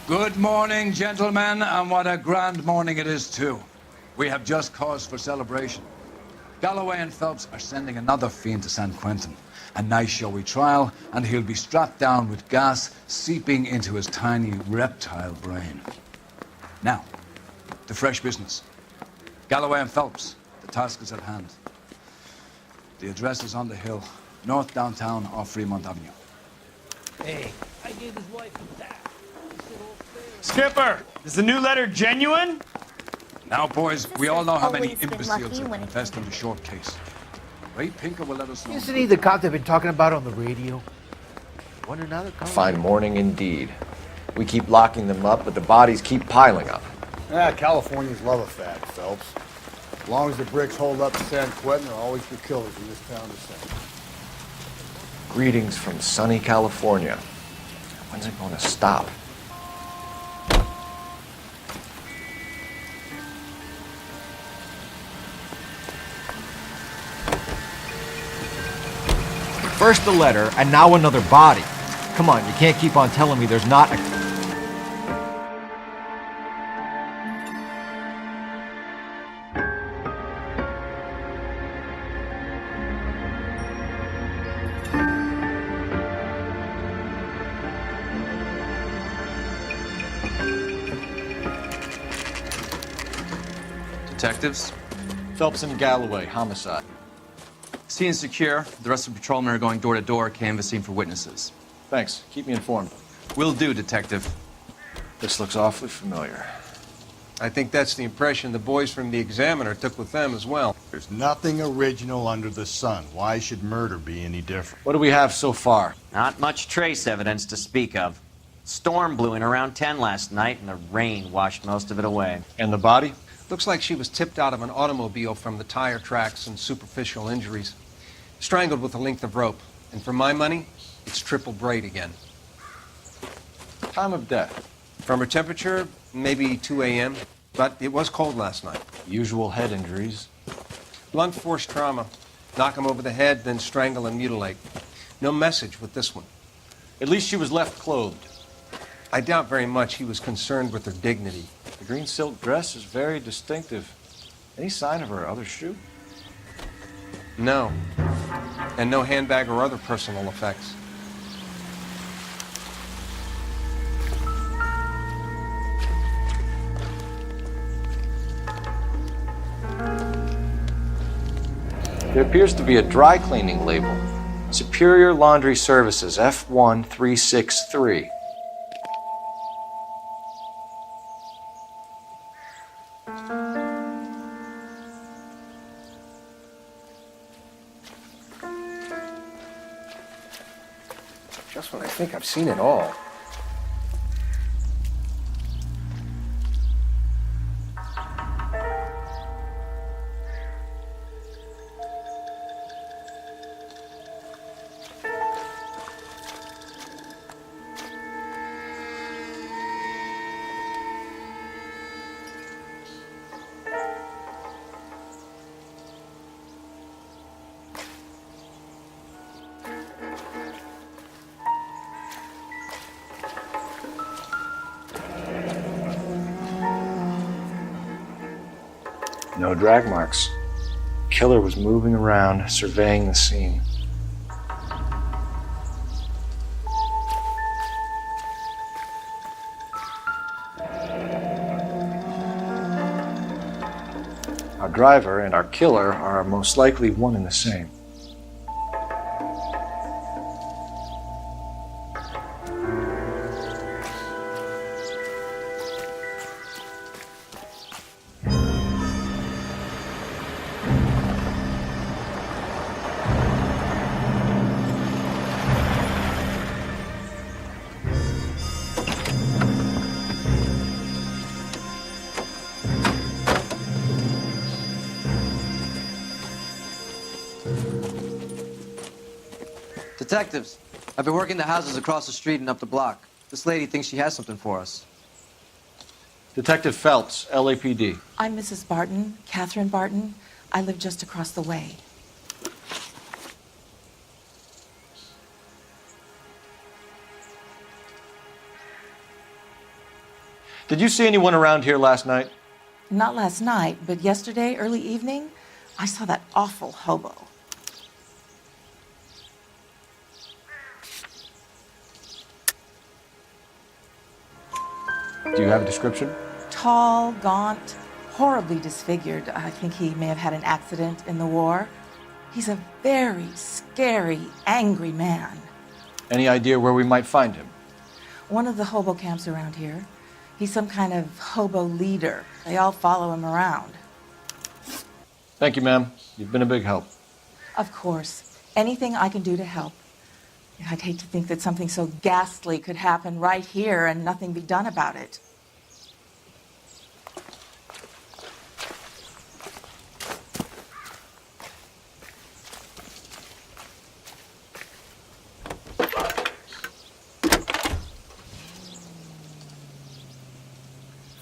Good morning, gentlemen, and what a grand morning it is, too. We have just cause for celebration. Galloway and Phelps are sending another fiend to San Quentin. A nice showy trial, and he'll be strapped down with gas seeping into his tiny reptile brain. Now, to fresh business. Galloway and Phelps, the task is at hand. The address is on the hill, north downtown off Fremont Avenue. Hey, I gave his wife a tap. Skipper, is the new letter genuine? Now, boys, we all know how many Always been imbeciles lucky have when it confessed in the short case. Ray Pinker will let us know. Isn't he the cop they've been talking about on the radio? Wonder now they're coming. Fine morning indeed. We keep locking them up, but the bodies keep piling up. Californians love a fad, Phelps. As long as the bricks hold up in San Quentin, there'll always be killers in this town to sing. Greetings from sunny California. When's it going to stop? First the letter, and now another body. Come on, you can't keep on telling me there's not a... Detectives? Phelps and Galloway, homicide. Scene is secure. The rest of the patrolmen are going door to door, canvassing for witnesses. Thanks. Keep me informed. Will do, Detective. This looks awfully familiar. I think that's the impression the boys from the Examiner took with them as well. There's nothing original under the sun. Why should murder be any different? What do we have so far? Not much trace evidence to speak of. Storm blew in around 10 last night, and the rain washed most of it away. And the body? Looks like she was tipped out of an automobile from the tire tracks and superficial injuries. Strangled with a length of rope. And for my money, it's triple braid again. Time of death? From her temperature, maybe 2 a.m., but it was cold last night. Usual head injuries. Blunt force trauma. Knock him over the head, then strangle and mutilate. No message with this one. At least she was left clothed. I doubt very much he was concerned with her dignity. The green silk dress is very distinctive. Any sign of her other shoe? No. And no handbag or other personal effects. There appears to be a dry cleaning label. Superior Laundry Services, F1363. Just when I think I've seen it all. No drag marks. Killer was moving around, surveying the scene. Our driver and our killer are most likely one and the same. Detectives, I've been working the houses across the street and up the block. This lady thinks she has something for us. Detective Phelps, LAPD. I'm Mrs. Barton, Catherine Barton. I live just across the way. Did you see anyone around here last night? Not last night, but yesterday, early evening, I saw that awful hobo. Do you have a description? Tall, gaunt, horribly disfigured. I think he may have had an accident in the war. He's a very scary, angry man. Any idea where we might find him? One of the hobo camps around here. He's some kind of hobo leader. They all follow him around. Thank you, ma'am. You've been a big help. Of course. Anything I can do to help. I'd hate to think that something so ghastly could happen right here and nothing be done about it.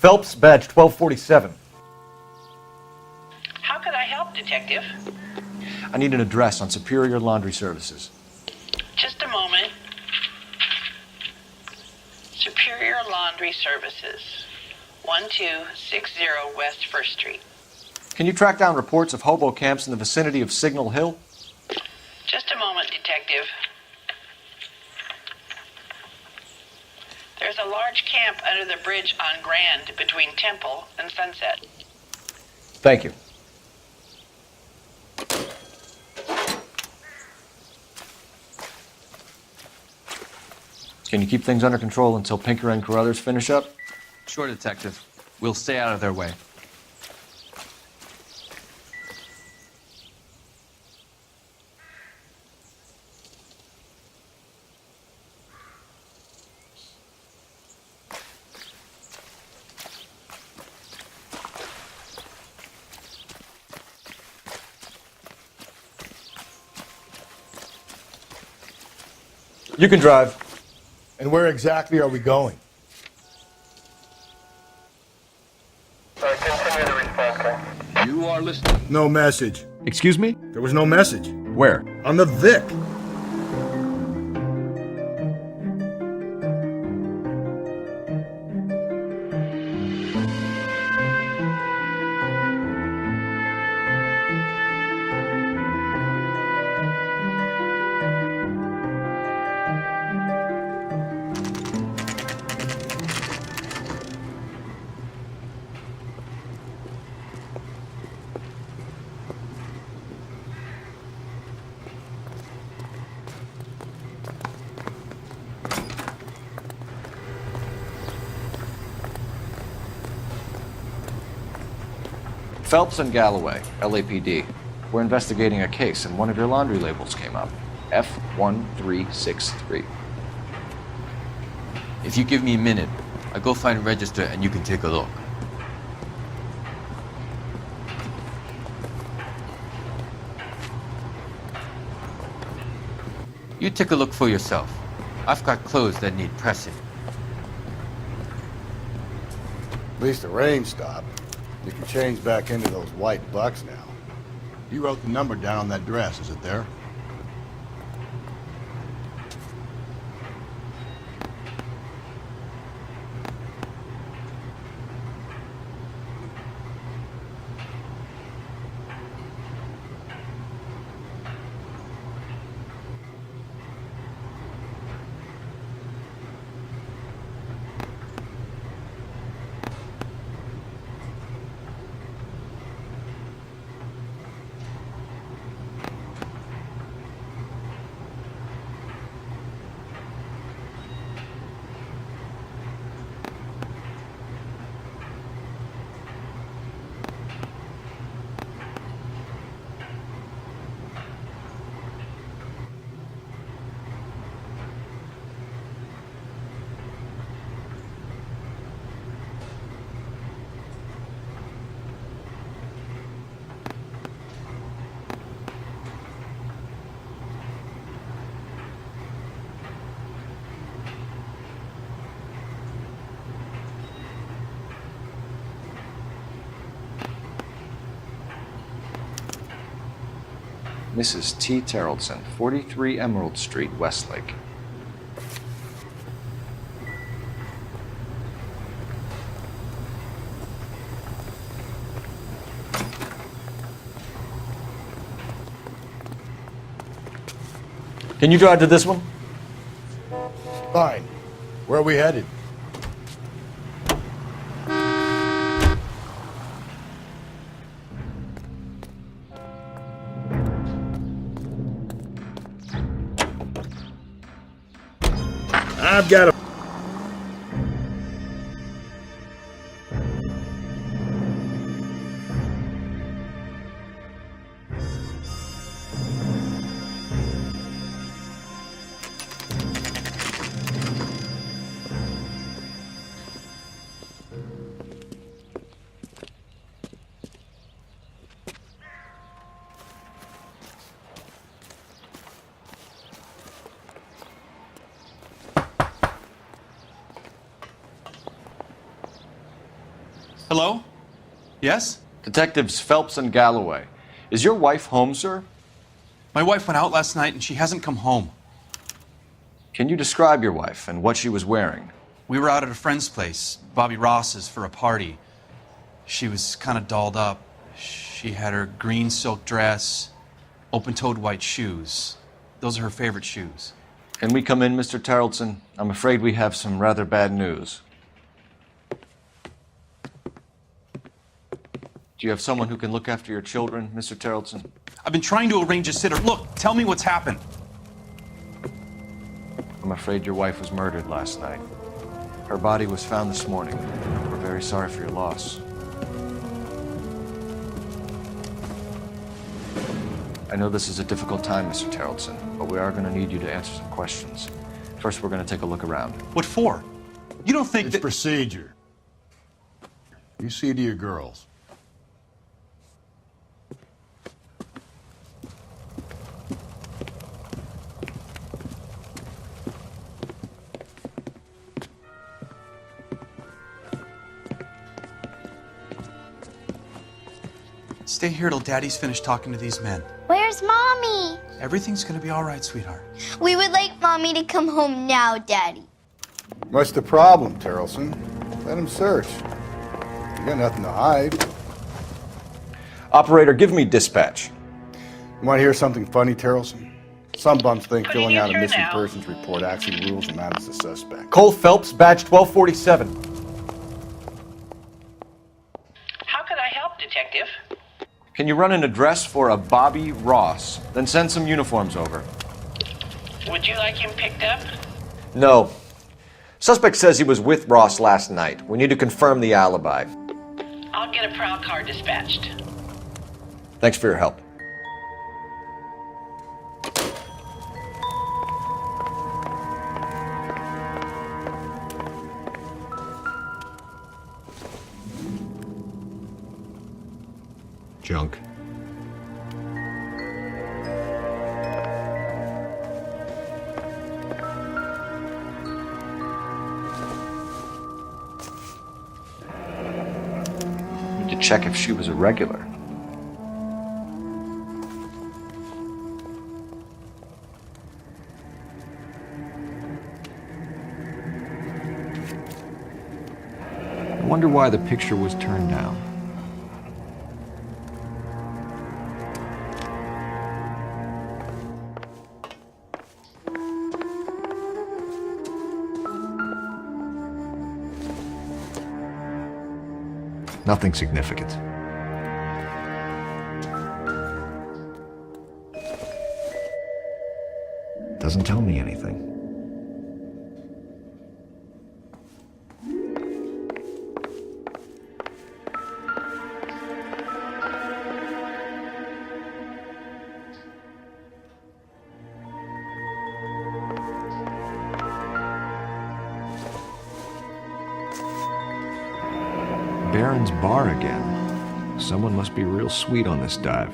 Phelps, badge 1247. How could I help, Detective? I need an address on Superior Laundry Services. Just a moment. Superior Laundry Services, 1260 West 1st Street. Can you track down reports of hobo camps in the vicinity of Signal Hill? Just a moment, Detective. There's a large camp under the bridge on Grand between Temple and Sunset. Thank you. Can you keep things under control until Pinker and Carruthers finish up? Sure, Detective. We'll stay out of their way. You can drive. And where exactly are we going? Continue the response, sir. You are listening. No message. Excuse me? There was no message. Where? On the Vic. Phelps and Galloway, LAPD. We're investigating a case and one of your laundry labels came up. F1363. If you give me a minute, I'll go find a register and you can take a look. You take a look for yourself. I've got clothes that need pressing. At least the rain stopped. You can change back into those white bucks now. You wrote the number down on that dress, is it there? Mrs. T. Terrellson, 43 Emerald Street, Westlake. Can you drive to this one? Fine. Where are we headed? I've got a... Hello? Yes? Detectives Phelps and Galloway. Is your wife home, sir? My wife went out last night and she hasn't come home. Can you describe your wife and what she was wearing? We were out at a friend's place, Bobby Ross's, for a party. She was kind of dolled up. She had her green silk dress, open-toed white shoes. Those are her favorite shoes. Can we come in, Mr. Tarleton? I'm afraid we have some rather bad news. Do you have someone who can look after your children, Mr. Tarleton? I've been trying to arrange a sitter. Look, tell me what's happened. I'm afraid your wife was murdered last night. Her body was found this morning. We're very sorry for your loss. I know this is a difficult time, Mr. Tarleton, but we are going to need you to answer some questions. First, we're going to take a look around. What for? You don't think It's that... procedure. You see to your girls. Stay here till Daddy's finished talking to these men. Where's Mommy? Everything's gonna be all right, sweetheart. We would like Mommy to come home now, Daddy. What's the problem, Tarleton? Let him search. You got nothing to hide. Operator, give me dispatch. You want to hear something funny, Tarleton? Some bums think Putting filling you out a through missing now. persons report actually rules them out as a suspect. Cole Phelps, badge 1247. How could I help, Detective? Can you run an address for a Bobby Ross? Then send some uniforms over. Would you like him picked up? No. Suspect says he was with Ross last night. We need to confirm the alibi. I'll get a prowl car dispatched. Thanks for your help. Junk. Need to check if she was a regular. I wonder why the picture was turned down. Nothing significant. Doesn't tell me anything. Baron's bar again. Someone must be real sweet on this dive.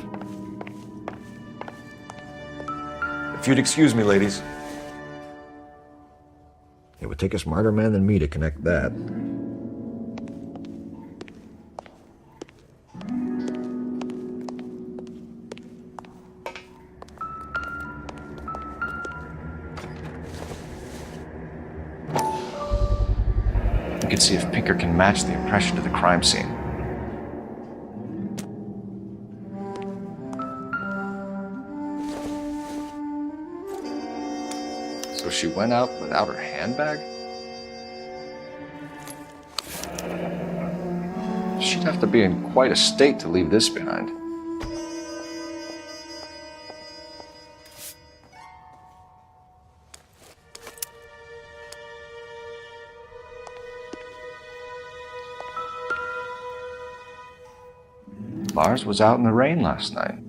If you'd excuse me, ladies. It would take a smarter man than me to connect that. We can see if Pinker can match the impression to the crime scene. She went out without her handbag? She'd have to be in quite a state to leave this behind. Lars was out in the rain last night.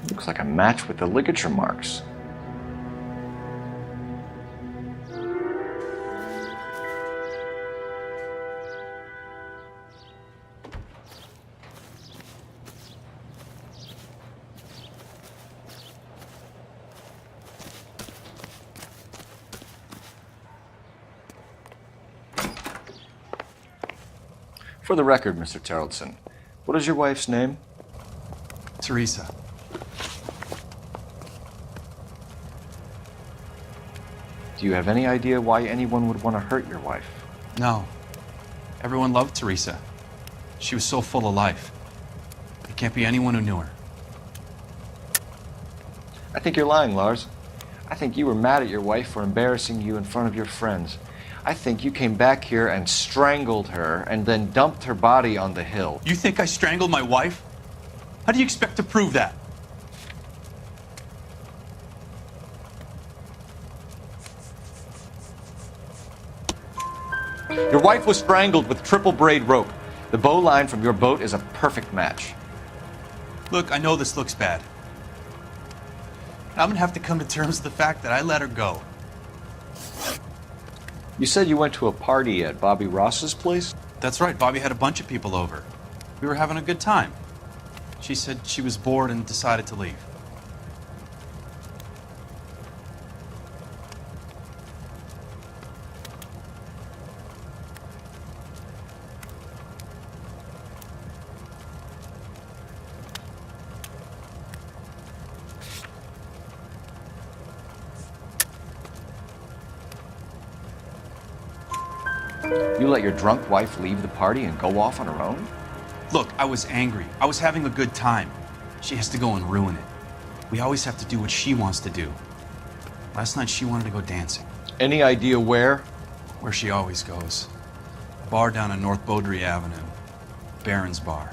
Looks like a match with the ligature marks. For the record, Mr. Terrellson, what is your wife's name? Teresa. Do you have any idea why anyone would want to hurt your wife? No. Everyone loved Teresa. She was so full of life. There can't be anyone who knew her. I think you're lying, Lars. I think you were mad at your wife for embarrassing you in front of your friends. I think you came back here and strangled her and then dumped her body on the hill. You think I strangled my wife? How do you expect to prove that? Your wife was strangled with triple braid rope. The bow line from your boat is a perfect match. Look, I know this looks bad. I'm gonna have to come to terms with the fact that I let her go. You said you went to a party at Bobby Ross's place? That's right, Bobby had a bunch of people over. We were having a good time. She said she was bored and decided to leave. You let your drunk wife leave the party and go off on her own? Look, I was angry. I was having a good time. She has to go and ruin it. We always have to do what she wants to do. Last night she wanted to go dancing. Any idea where? Where she always goes. A bar down on North Beaudry Avenue. Baron's Bar.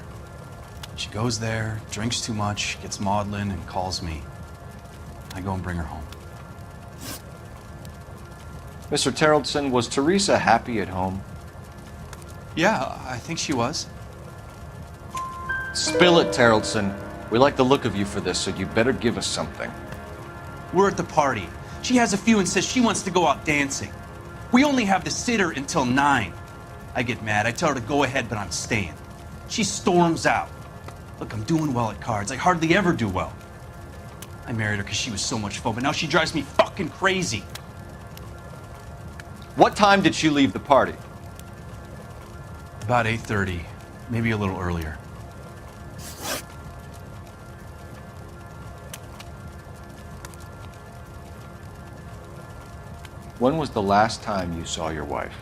She goes there, drinks too much, gets maudlin, and calls me. I go and bring her home. Mr. Terrellson, was Teresa happy at home? Yeah, I think she was. Spill it, Terrellson. We like the look of you for this, so you better give us something. We're at the party. She has a few and says she wants to go out dancing. We only have the sitter until 9. I get mad. I tell her to go ahead, but I'm staying. She storms out. Look, I'm doing well at cards. I hardly ever do well. I married her because she was so much fun, but now she drives me fucking crazy. What time did she leave the party? About 8:30, maybe a little earlier. When was the last time you saw your wife?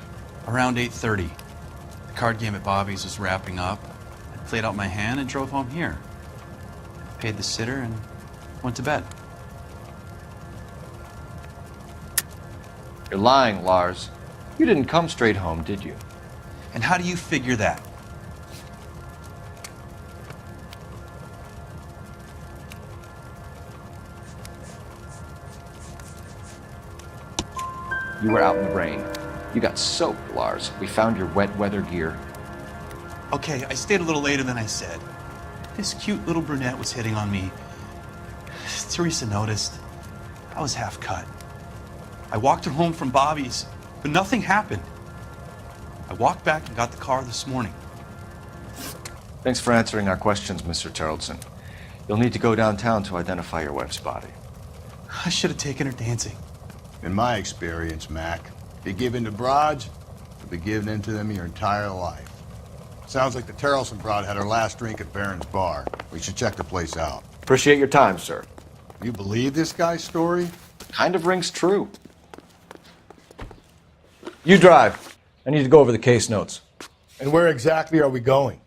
Around 8:30. The card game at Bobby's was wrapping up. I played out my hand and drove home here. Paid the sitter and went to bed. You're lying, Lars. You didn't come straight home, did you? And how do you figure that? You were out in the rain. You got soaked, Lars. We found your wet weather gear. Okay, I stayed a little later than I said. This cute little brunette was hitting on me. Teresa noticed. I was half cut. I walked her home from Bobby's, but nothing happened. I walked back and got the car this morning. Thanks for answering our questions, Mr. Terrellson. You'll need to go downtown to identify your wife's body. I should have taken her dancing. In my experience, Mac, You give in to broads, you'll be giving in to them your entire life. Sounds like the Terrelson broad had her last drink at Barron's Bar. We should check the place out. Appreciate your time, sir. You believe this guy's story? Kind of rings true. You drive. I need to go over the case notes. And where exactly are we going?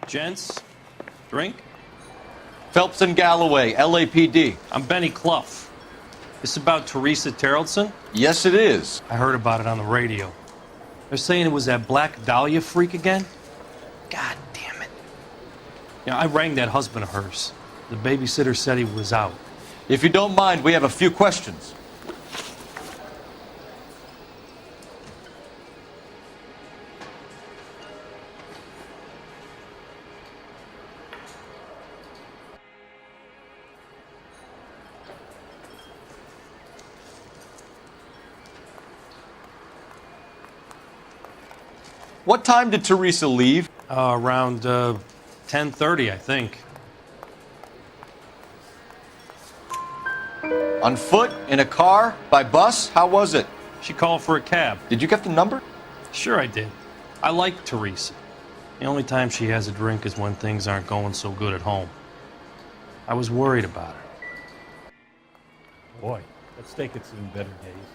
Gents, drink? Phelps and Galloway, LAPD. I'm Benny Clough. This about Teresa Terrelson? Yes, it is. I heard about it on the radio. They're saying it was that Black Dahlia freak again? God damn it. You know, I rang that husband of hers. The babysitter said he was out. If you don't mind, we have a few questions. What time did Teresa leave? Around 10:30, I think. On foot? In a car? By bus? How was it? She called for a cab. Did you get the number? Sure I did. I like Teresa. The only time she has a drink is when things aren't going so good at home. I was worried about her. Boy, that steak had seen better days.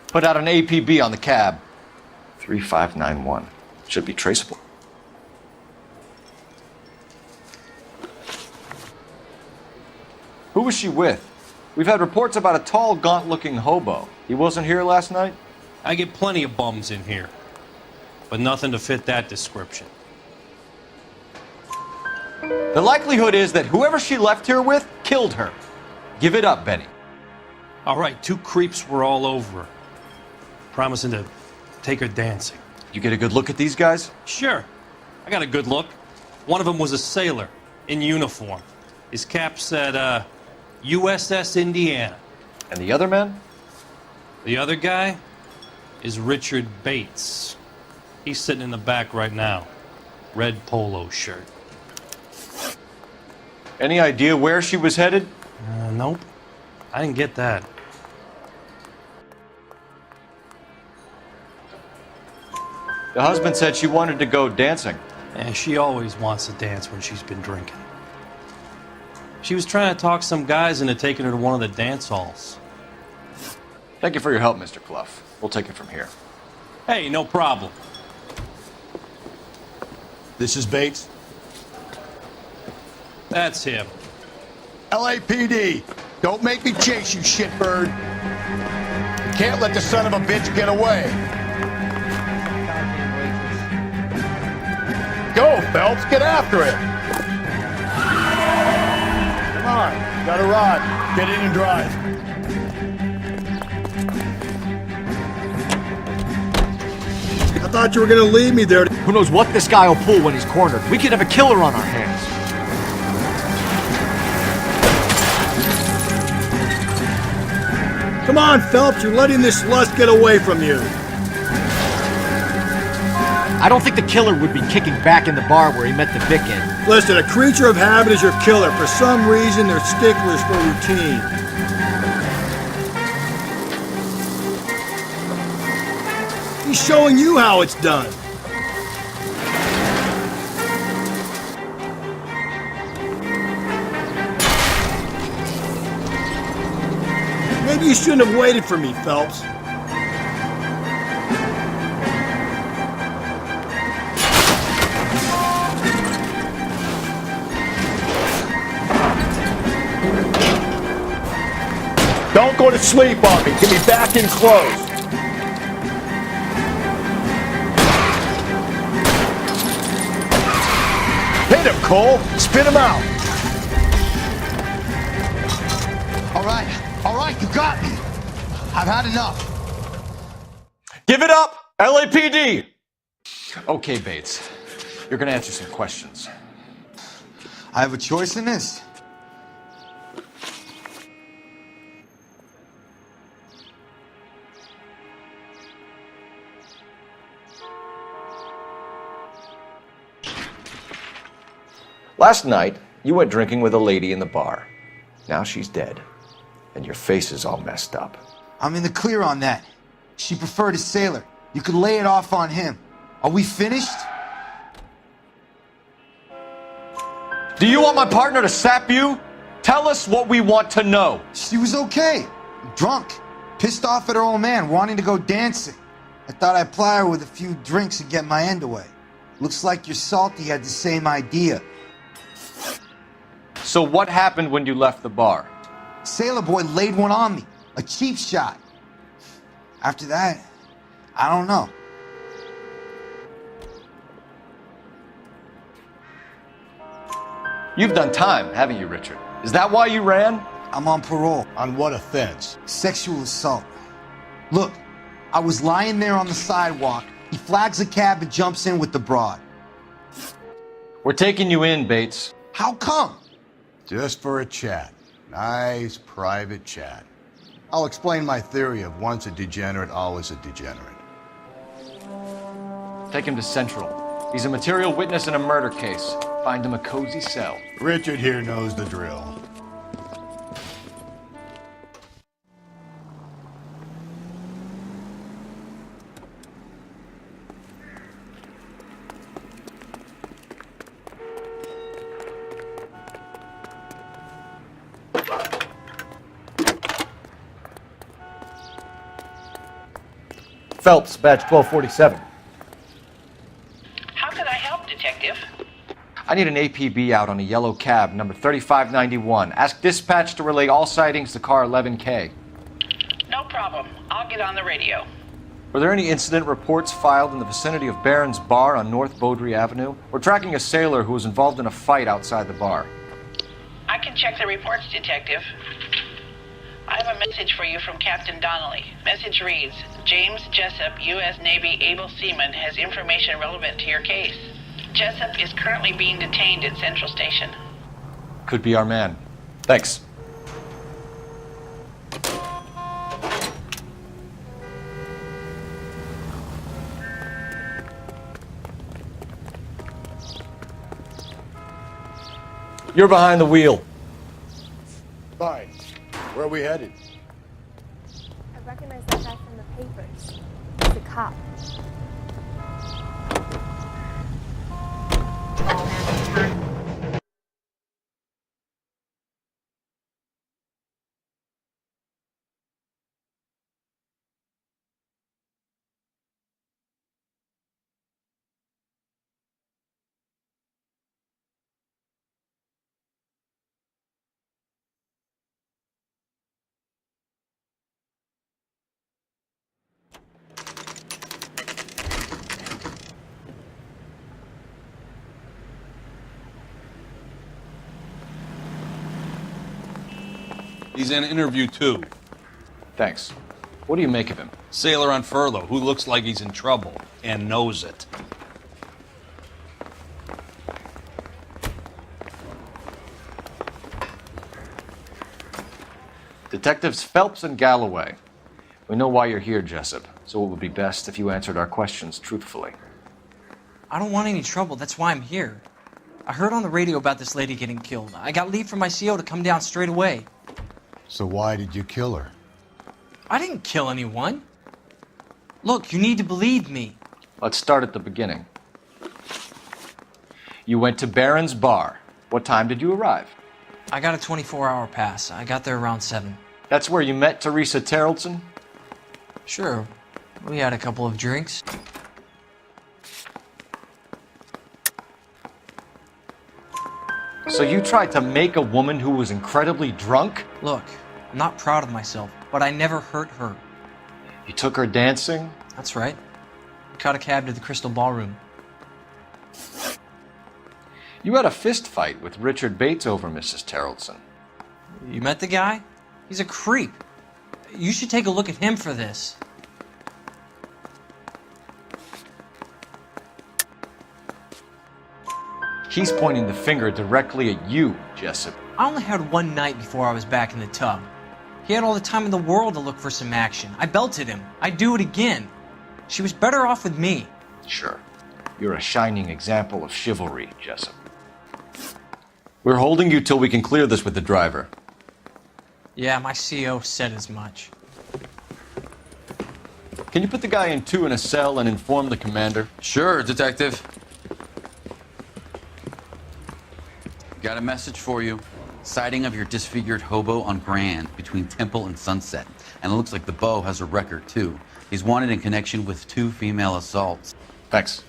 Put out an APB on the cab. 3591. Should be traceable. Who was she with? We've had reports about a tall, gaunt-looking hobo. He wasn't here last night? I get plenty of bums in here, but nothing to fit that description. The likelihood is that whoever she left here with killed her. Give it up, Benny. All right, 2 creeps were all over her, promising to take her dancing. You get a good look at these guys? Sure. I got a good look. One of them was a sailor in uniform. His cap said, USS Indiana. And the other man? The other guy is Richard Bates. He's sitting in the back right now. Red polo shirt. Any idea where she was headed? Nope. I didn't get that. The husband said she wanted to go dancing. Yeah, she always wants to dance when she's been drinking. She was trying to talk some guys into taking her to one of the dance halls. Thank you for your help, Mr. Clough. We'll take it from here. Hey, no problem. This is Bates. That's him. LAPD, don't make me chase you, shitbird. You can't let the son of a bitch get away. Go, Phelps, get after it. Come on, got a rod. Get in and drive. I thought you were gonna leave me there. Who knows what this guy will pull when he's cornered? We could have a killer on our hands. Come on, Phelps, you're letting this lust get away from you. I don't think the killer would be kicking back in the bar where he met the Vic in. Listen, a creature of habit is your killer. For some reason, they're sticklers for routine. He's showing you how it's done. Maybe you shouldn't have waited for me, Phelps. Don't go to sleep on me. Get me back in close. Hit him, Cole. Spit him out. All right, you got me. I've had enough. Give it up, LAPD! Okay, Bates. You're gonna answer some questions. I have a choice in this. Last night, you went drinking with a lady in the bar. Now she's dead, and your face is all messed up. I'm in the clear on that. She preferred a sailor. You could lay it off on him. Are we finished? Do you want my partner to sap you? Tell us what we want to know. She was okay. Drunk. Pissed off at her old man, wanting to go dancing. I thought I'd ply her with a few drinks and get my end away. Looks like your Salty had the same idea. So what happened when you left the bar? Sailor boy laid one on me. A cheap shot. After that, I don't know. You've done time, haven't you, Richard? Is that why you ran? I'm on parole. On what offense? Sexual assault. Look, I was lying there on the sidewalk. He flags a cab and jumps in with the broad. We're taking you in, Bates. How come? Just for a chat. Nice private chat. I'll explain my theory of once a degenerate, always a degenerate. Take him to Central. He's a material witness in a murder case. Find him a cozy cell. Richard here knows the drill. Phelps, badge 1247. How can I help, Detective? I need an APB out on a yellow cab, number 3591. Ask dispatch to relay all sightings to car 11K. No problem. I'll get on the radio. Were there any incident reports filed in the vicinity of Barron's Bar on North Beaudry Avenue? We're tracking a sailor who was involved in a fight outside the bar. I can check the reports, Detective. I have a message for you from Captain Donnelly. Message reads, James Jessup, U.S. Navy able seaman, has information relevant to your case. Jessup is currently being detained at Central Station. Could be our man. Thanks. You're behind the wheel. Fine. Where are we headed? I recognize that guy from the papers. He's a cop. He's in interview 2. Thanks. What do you make of him? Sailor on furlough who looks like he's in trouble and knows it. Detectives Phelps and Galloway. We know why you're here, Jessup, so it would be best if you answered our questions truthfully. I don't want any trouble. That's why I'm here. I heard on the radio about this lady getting killed. I got leave from my CO to come down straight away. So why did you kill her? I didn't kill anyone. Look, you need to believe me. Let's start at the beginning. You went to Barron's Bar. What time did you arrive? I got a 24-hour pass. I got there around 7. That's where you met Teresa Terrelson? Sure. We had a couple of drinks. So you tried to make a woman who was incredibly drunk? Look, I'm not proud of myself, but I never hurt her. You took her dancing? That's right. Caught a cab to the Crystal Ballroom. You had a fist fight with Richard Bates over Mrs. Terrelson. You met the guy? He's a creep. You should take a look at him for this. He's pointing the finger directly at you, Jessup. I only had one night before I was back in the tub. He had all the time in the world to look for some action. I belted him. I'd do it again. She was better off with me. Sure. You're a shining example of chivalry, Jessup. We're holding you till we can clear this with the driver. Yeah, my CO said as much. Can you put the guy in two in a cell and inform the commander? Sure, Detective. Got a message for you. Sighting of your disfigured hobo on Grand between Temple and Sunset. And it looks like the Beau has a record, too. He's wanted in connection with 2 female assaults. Thanks.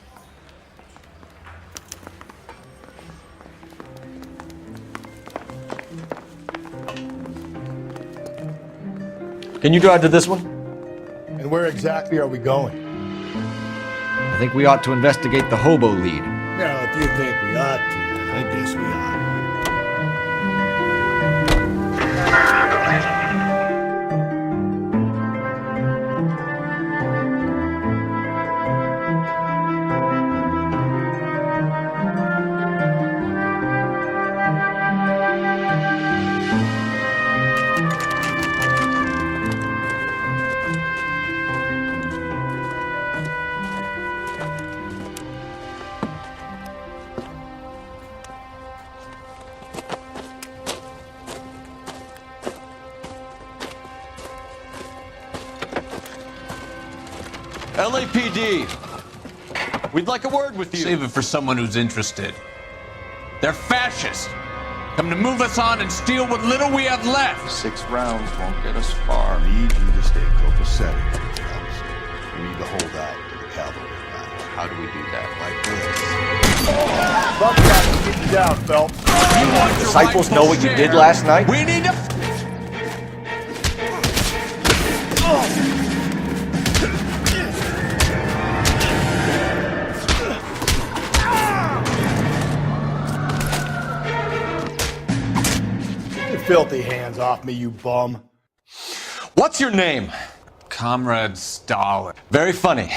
Can you drive to this one? And where exactly are we going? I think we ought to investigate the hobo lead. Now, if you think we ought to, I guess we ought. LAPD, we'd like a word with you. Save it for someone who's interested. They're fascists. Come to move us on and steal what little we have left. 6 rounds won't get us far. I need you to stay copacetic, Phelps. We need to hold out to the cavalry rounds. How do we do that? Like this. Buckshot, keep you down, Phelps. Disciples know what you did last night? We need to... Get your filthy hands off me, you bum. What's your name? Comrade Stalin. Very funny.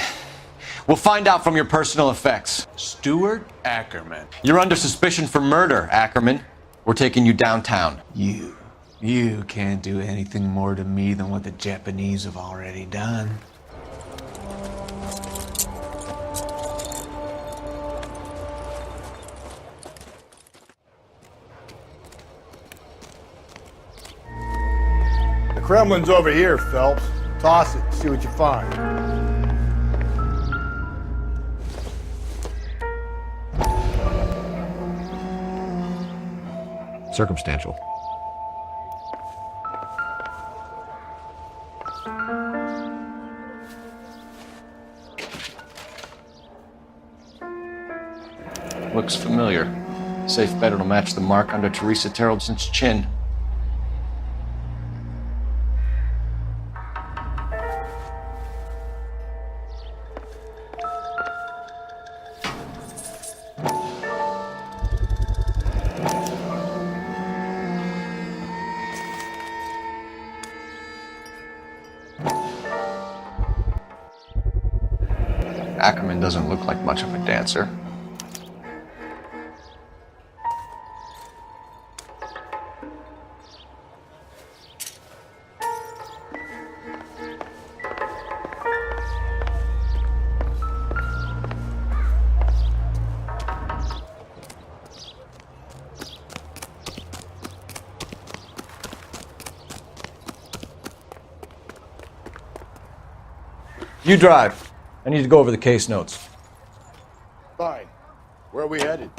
We'll find out from your personal effects. Stuart Ackerman. You're under suspicion for murder, Ackerman. We're taking you downtown. You can't do anything more to me than what the Japanese have already done. The Kremlin's over here, Phelps. Toss it, see what you find. Circumstantial. Looks familiar. Safe bet it'll match the mark under Teresa Terrelson's chin. Ackerman doesn't look like much of a dancer. You drive. I need to go over the case notes. Fine. Where are we headed?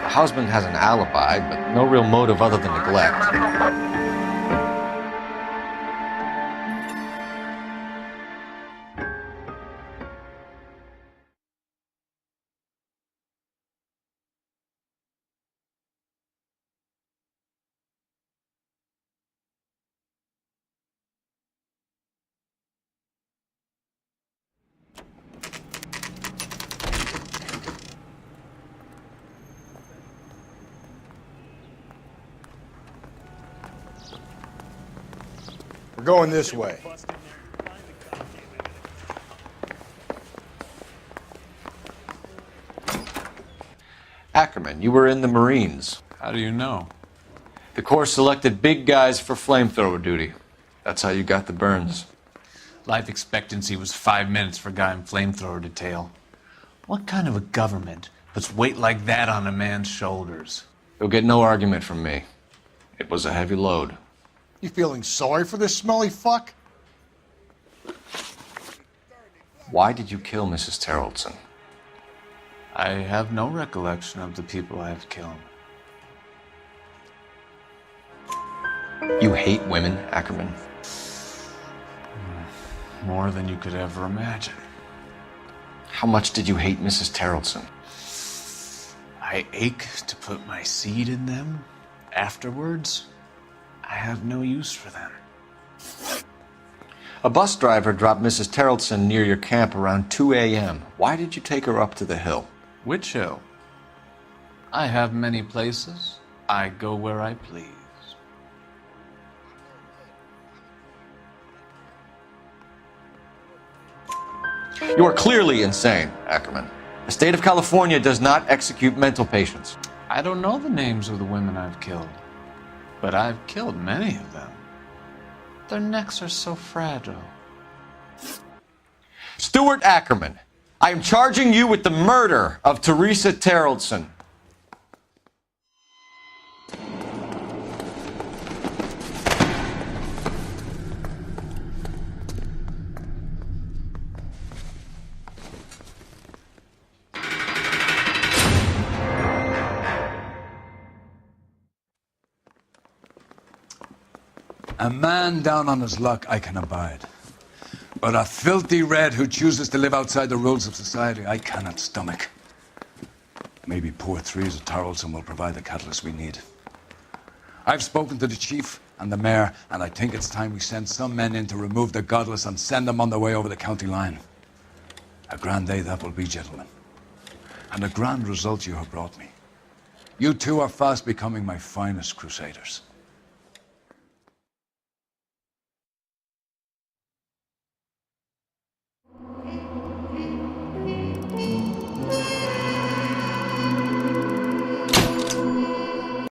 Husband has an alibi, but no real motive other than neglect. We're going this way. Ackerman, you were in the Marines. How do you know? The Corps selected big guys for flamethrower duty. That's how you got the burns. Life expectancy was 5 minutes for a guy in flamethrower detail. What kind of a government puts weight like that on a man's shoulders? You'll get no argument from me. It was a heavy load. You feeling sorry for this smelly fuck? Why did you kill Mrs. Terrelson? I have no recollection of the people I have killed. You hate women, Ackerman? More than you could ever imagine. How much did you hate Mrs. Terrelson? I ache to put my seed in them. Afterwards, I have no use for them. A bus driver dropped Mrs. Terrelson near your camp around 2 a.m. Why did you take her up to the hill? Which hill? I have many places. I go where I please. You are clearly insane, Ackerman. The state of California does not execute mental patients. I don't know the names of the women I've killed, but I've killed many of them. Their necks are so fragile. Stuart Ackerman, I am charging you with the murder of Teresa Terrelson. A man down on his luck I can abide. But a filthy red who chooses to live outside the rules of society, I cannot stomach. Maybe poor Teresa Terrelson will provide the catalyst we need. I've spoken to the chief and the mayor, and I think it's time we send some men in to remove the godless and send them on their way over the county line. A grand day that will be, gentlemen. And a grand result you have brought me. You two are fast becoming my finest crusaders.